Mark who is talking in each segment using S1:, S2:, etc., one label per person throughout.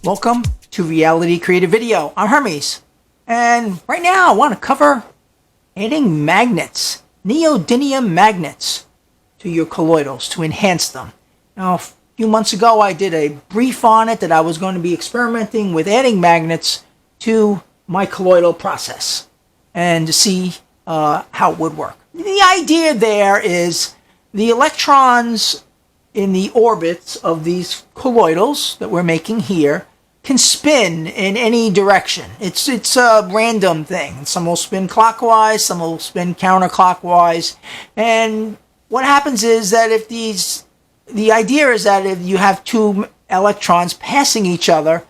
S1: Welcome to Reality Creative Video. I'm Hermes, and right now I want to cover adding magnets, neodymium magnets, to your colloidals to enhance them. Now, a few months ago I did a brief on it that I was going to be experimenting with adding magnets to my colloidal process and to see how it would work. The idea there is the electrons in the orbits of these colloidals that we're making here can spin in any direction. It's a random thing. Some will spin clockwise, some will spin counterclockwise. And what happens is that the idea is that if you have two electrons passing each other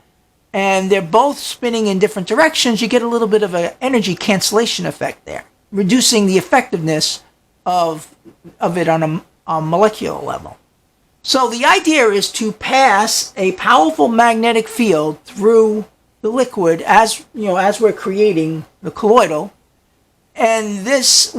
S1: and they're both spinning in different directions, you get a little bit of an energy cancellation effect there, reducing the effectiveness of it on a molecular level. So the idea is to pass a powerful magnetic field through the liquid as we're creating the colloidal, and this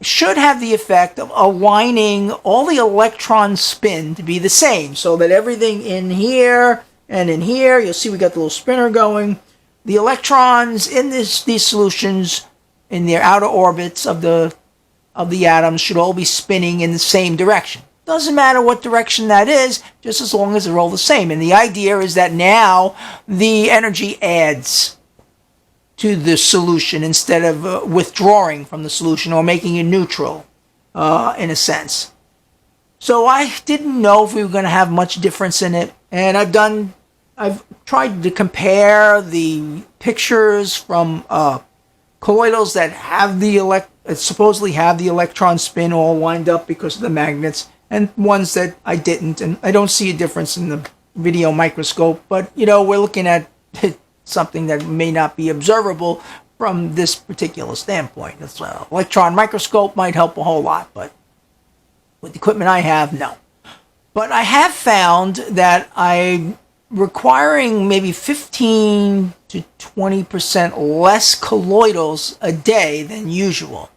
S1: should have the effect of aligning all the electron spin to be the same, so that everything in here and in here, you'll see we got the little spinner going. The electrons in these solutions in their outer orbits of the atoms should all be spinning in the same direction. Doesn't matter what direction that is, just as long as they're all the same. And the idea is that now the energy adds to the solution instead of withdrawing from the solution or making it neutral, in a sense. So I didn't know if we were going to have much difference in it. And I've tried to compare the pictures from colloidals that have supposedly have the electron spin all lined up because of the magnets, and ones that I didn't, and I don't see a difference in the video microscope, but we're looking at something that may not be observable from this particular standpoint. This electron microscope might help a whole lot, but with the equipment I have, no. But I have found that I'm requiring maybe 15 to 20% less colloidals a day than usual.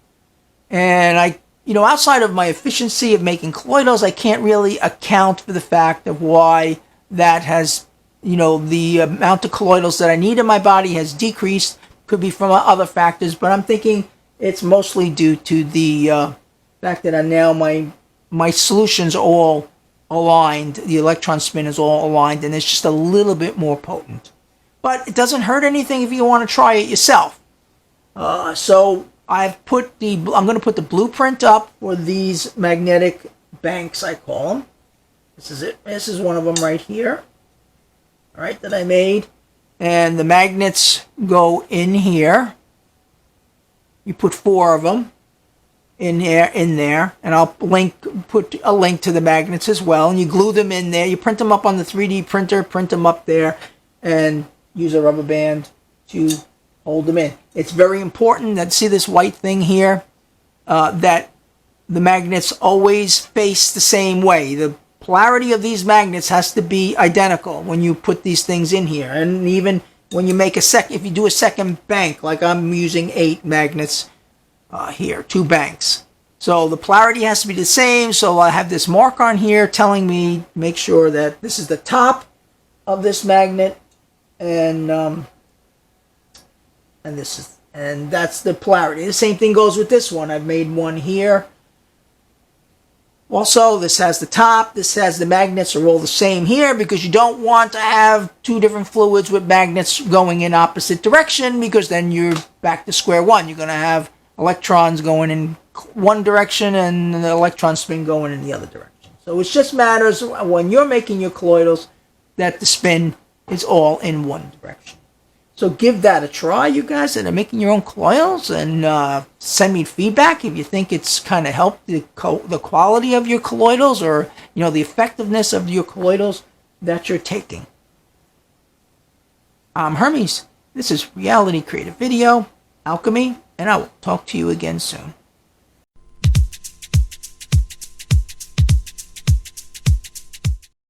S1: And outside of my efficiency of making colloidals, I can't really account for the fact of why that has, the amount of colloidals that I need in my body has decreased. Could be from other factors, but I'm thinking it's mostly due to the fact that now my solutions are all aligned. The electron spin is all aligned, and it's just a little bit more potent. But it doesn't hurt anything if you want to try it yourself. So I'm going to put the blueprint up for these magnetic banks, I call them. This is it. This is one of them right here. All right, that I made. And the magnets go in here. You put 4 of them in there. And I'll put a link to the magnets as well. And you glue them in there. You print them up on the 3D printer, print them up there, and use a rubber band to hold them in. It's very important that, see this white thing here, that the magnets always face the same way. The polarity of these magnets has to be identical when you put these things in here. And even when you make if you do a second bank, like I'm using 8 magnets here, 2 banks. So the polarity has to be the same. So I have this mark on here telling me, make sure that this is the top of this magnet, and that's the polarity. The same thing goes with this one. I've made one here. Also, this has the top, this has the magnets are all the same here, because you don't want to have 2 different fluids with magnets going in opposite direction, because then you're back to square one. You're going to have electrons going in one direction and the electron spin going in the other direction. So it just matters when you're making your colloidals that the spin is all in one direction. So give that a try, you guys that are making your own colloidals, and send me feedback if you think it's kind of helped the quality of your colloidals, or the effectiveness of your colloidals that you're taking. I'm Hermes. This is Reality Creative Video, Alchemy, and I will talk to you again soon.